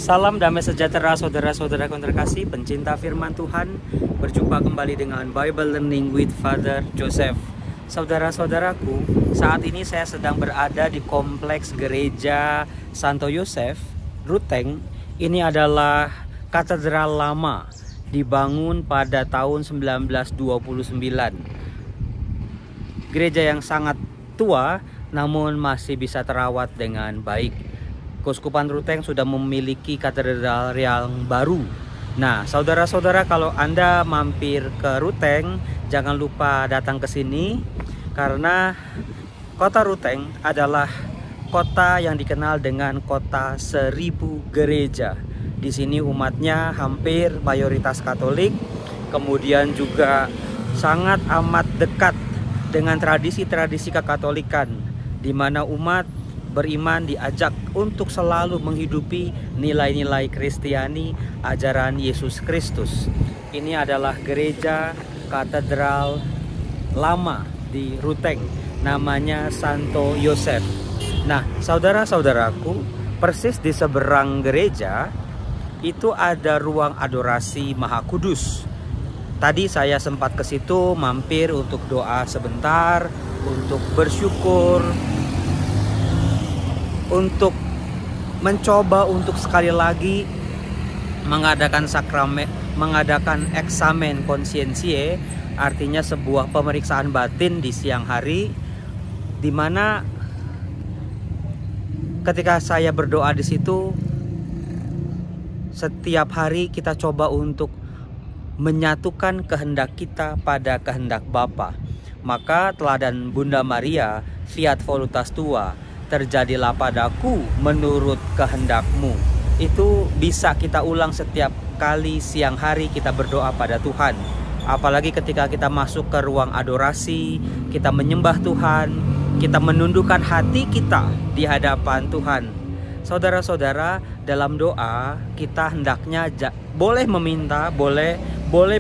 Salam damai sejahtera saudara-saudara terkasih, pencinta firman Tuhan. Berjumpa kembali dengan Bible Learning with Father Joseph. Saudara-saudaraku, saat ini saya sedang berada di kompleks gereja Santo Yosef, Ruteng. Ini adalah katedral lama, dibangun pada tahun 1929. Gereja yang sangat tua namun masih bisa terawat dengan baik. Keuskupan Ruteng sudah memiliki katedral yang baru. Nah, saudara-saudara, kalau Anda mampir ke Ruteng, jangan lupa datang ke sini karena kota Ruteng adalah kota yang dikenal dengan kota 1000 gereja. Di sini umatnya hampir mayoritas Katolik, kemudian juga sangat amat dekat dengan tradisi-tradisi kekatolikan, di mana umat beriman diajak untuk selalu menghidupi nilai-nilai Kristiani, ajaran Yesus Kristus. Ini adalah gereja katedral lama di Ruteng, namanya Santo Yosef. Nah, saudara-saudaraku, persis di seberang gereja itu ada ruang adorasi Maha Kudus. Tadi saya sempat ke situ mampir untuk doa sebentar, untuk bersyukur, untuk mencoba untuk sekali lagi mengadakan eksamen konsiensie, artinya sebuah pemeriksaan batin di siang hari, di mana ketika saya berdoa di situ, setiap hari kita coba untuk menyatukan kehendak kita pada kehendak Bapa. Maka teladan Bunda Maria, Fiat Voluntas Tua, terjadilah padaku menurut kehendakmu, itu bisa kita ulang setiap kali siang hari kita berdoa pada Tuhan. Apalagi ketika kita masuk ke ruang adorasi, kita menyembah Tuhan, kita menundukkan hati kita di hadapan Tuhan. Saudara-saudara, dalam doa kita hendaknya boleh meminta, boleh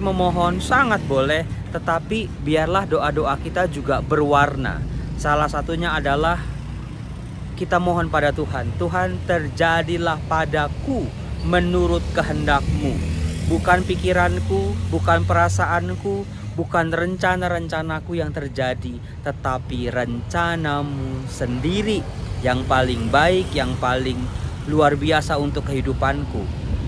memohon, sangat boleh, tetapi biarlah doa-doa kita juga berwarna. Salah satunya adalah kita mohon pada Tuhan, Tuhan, terjadilah padaku menurut kehendakmu. Bukan pikiranku, bukan perasaanku, bukan rencana-rencanaku yang terjadi, tetapi rencanamu sendiri yang paling baik, yang paling luar biasa untuk kehidupanku.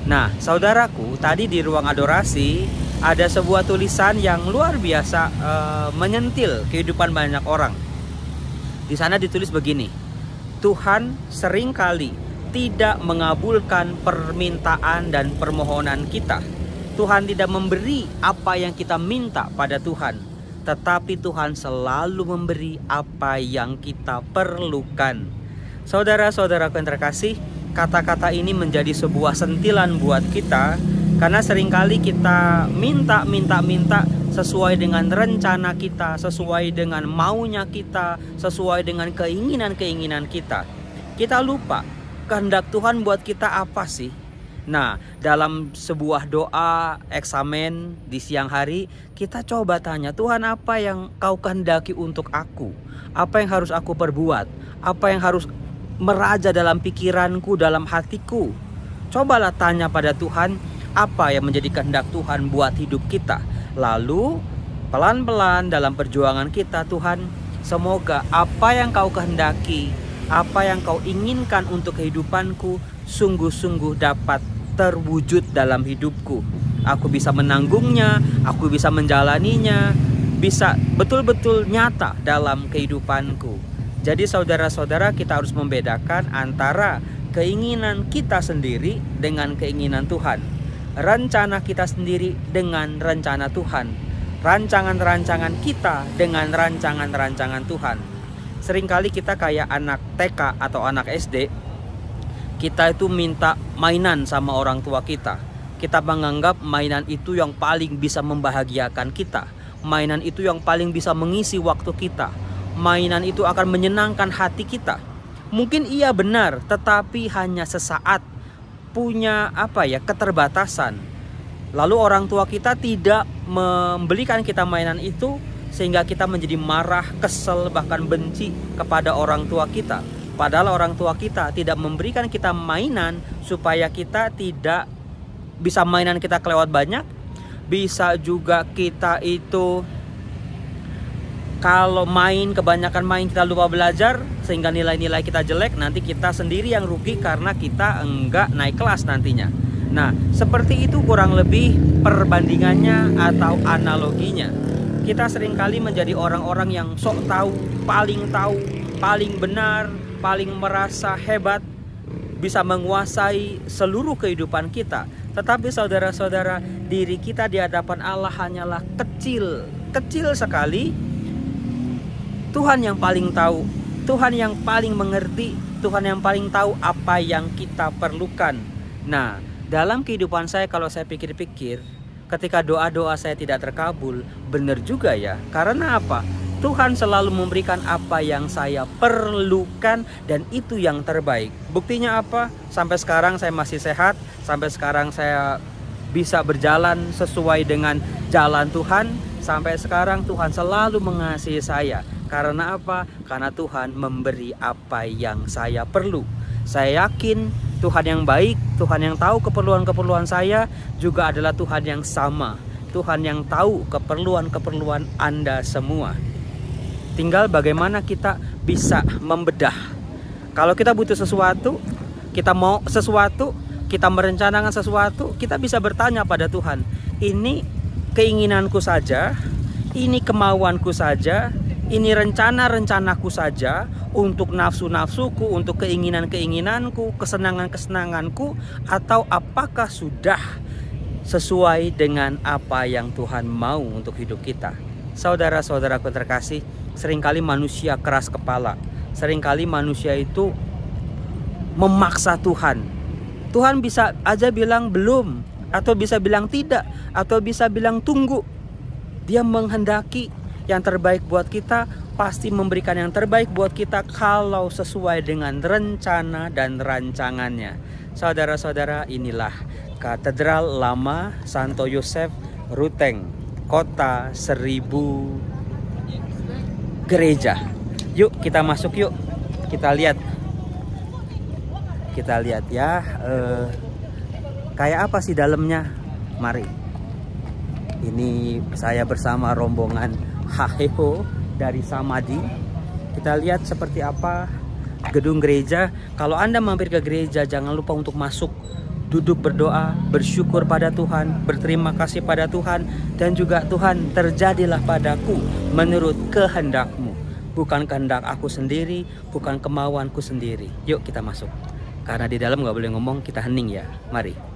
Nah, saudaraku, tadi di ruang adorasi ada sebuah tulisan yang luar biasa menyentil kehidupan banyak orang. Di sana ditulis begini: Tuhan seringkali tidak mengabulkan permintaan dan permohonan kita. Tuhan tidak memberi apa yang kita minta pada Tuhan, tetapi Tuhan selalu memberi apa yang kita perlukan. Saudara-saudaraku yang terkasih, kata-kata ini menjadi sebuah sentilan buat kita, karena seringkali kita minta sesuai dengan rencana kita, sesuai dengan maunya kita, sesuai dengan keinginan-keinginan kita. Kita lupa kehendak Tuhan buat kita apa sih? Nah, dalam sebuah doa eksamen di siang hari, kita coba tanya, Tuhan, apa yang Kau kehendaki untuk aku? Apa yang harus aku perbuat? Apa yang harus meraja dalam pikiranku, dalam hatiku? Cobalah tanya pada Tuhan, apa yang menjadi kehendak Tuhan buat hidup kita. Lalu pelan-pelan dalam perjuangan kita, Tuhan, semoga apa yang Kau kehendaki, apa yang Kau inginkan untuk kehidupanku sungguh-sungguh dapat terwujud dalam hidupku. Aku bisa menanggungnya, aku bisa menjalaninya, bisa betul-betul nyata dalam kehidupanku. Jadi saudara-saudara, kita harus membedakan antara keinginan kita sendiri dengan keinginan Tuhan. Rencana kita sendiri dengan rencana Tuhan. Rancangan-rancangan kita dengan rancangan-rancangan Tuhan. Seringkali kita kayak anak TK atau anak SD, kita itu minta mainan sama orang tua kita. Kita menganggap mainan itu yang paling bisa membahagiakan kita. Mainan itu yang paling bisa mengisi waktu kita. Mainan itu akan menyenangkan hati kita. Mungkin iya benar, tetapi hanya sesaat, punya keterbatasan. Lalu orang tua kita tidak membelikan kita mainan itu, sehingga kita menjadi marah, kesel, bahkan benci kepada orang tua kita. Padahal orang tua kita tidak memberikan kita mainan supaya kita tidak bisa mainan kita kelewat banyak. Bisa juga kita itu kalau kebanyakan main kita lupa belajar sehingga nilai-nilai kita jelek, nanti kita sendiri yang rugi karena kita enggak naik kelas nantinya. Nah, seperti itu kurang lebih perbandingannya atau analoginya. Kita seringkali menjadi orang-orang yang sok tahu, paling benar, paling merasa hebat, bisa menguasai seluruh kehidupan kita. Tetapi saudara-saudara, diri kita di hadapan Allah hanyalah kecil sekali. Tuhan yang paling tahu, Tuhan yang paling mengerti, Tuhan yang paling tahu apa yang kita perlukan. Nah, dalam kehidupan saya kalau saya pikir-pikir, ketika doa-doa saya tidak terkabul, benar juga ya. Karena apa? Tuhan selalu memberikan apa yang saya perlukan dan itu yang terbaik. Buktinya apa? Sampai sekarang saya masih sehat, sampai sekarang saya bisa berjalan sesuai dengan jalan Tuhan. Sampai sekarang Tuhan selalu mengasihi saya. Karena apa? Karena Tuhan memberi apa yang saya perlu. Saya yakin Tuhan yang baik, Tuhan yang tahu keperluan-keperluan saya juga adalah Tuhan yang sama. Tuhan yang tahu keperluan-keperluan Anda semua. Tinggal bagaimana kita bisa membedah. Kalau kita butuh sesuatu, kita mau sesuatu, kita merencanakan sesuatu, kita bisa bertanya pada Tuhan, ini keinginanku saja, ini kemauanku saja, ini rencana-rencanaku saja, untuk nafsu-nafsuku, untuk keinginan-keinginanku, kesenangan-kesenanganku, atau apakah sudah sesuai dengan apa yang Tuhan mau untuk hidup kita. Saudara-saudaraku terkasih, seringkali manusia keras kepala. Seringkali manusia itu memaksa Tuhan. Tuhan bisa aja bilang belum, atau bisa bilang tidak, atau bisa bilang tunggu. Dia menghendaki yang terbaik buat kita, pasti memberikan yang terbaik buat kita kalau sesuai dengan rencana dan rancangannya. Saudara-saudara, inilah Katedral Lama Santo Yosef Ruteng, Kota 1000 Gereja. Yuk kita masuk yuk, kita lihat ya, kayak apa sih dalamnya. Mari. Ini saya bersama rombongan Haheho dari Samadhi. Kita lihat seperti apa gedung gereja. Kalau Anda mampir ke gereja, jangan lupa untuk masuk, duduk berdoa, bersyukur pada Tuhan, berterima kasih pada Tuhan, dan juga Tuhan, terjadilah padaku menurut kehendak-Mu, bukan kehendak aku sendiri, bukan kemauanku sendiri. Yuk kita masuk. Karena di dalam nggak boleh ngomong, kita hening ya. Mari.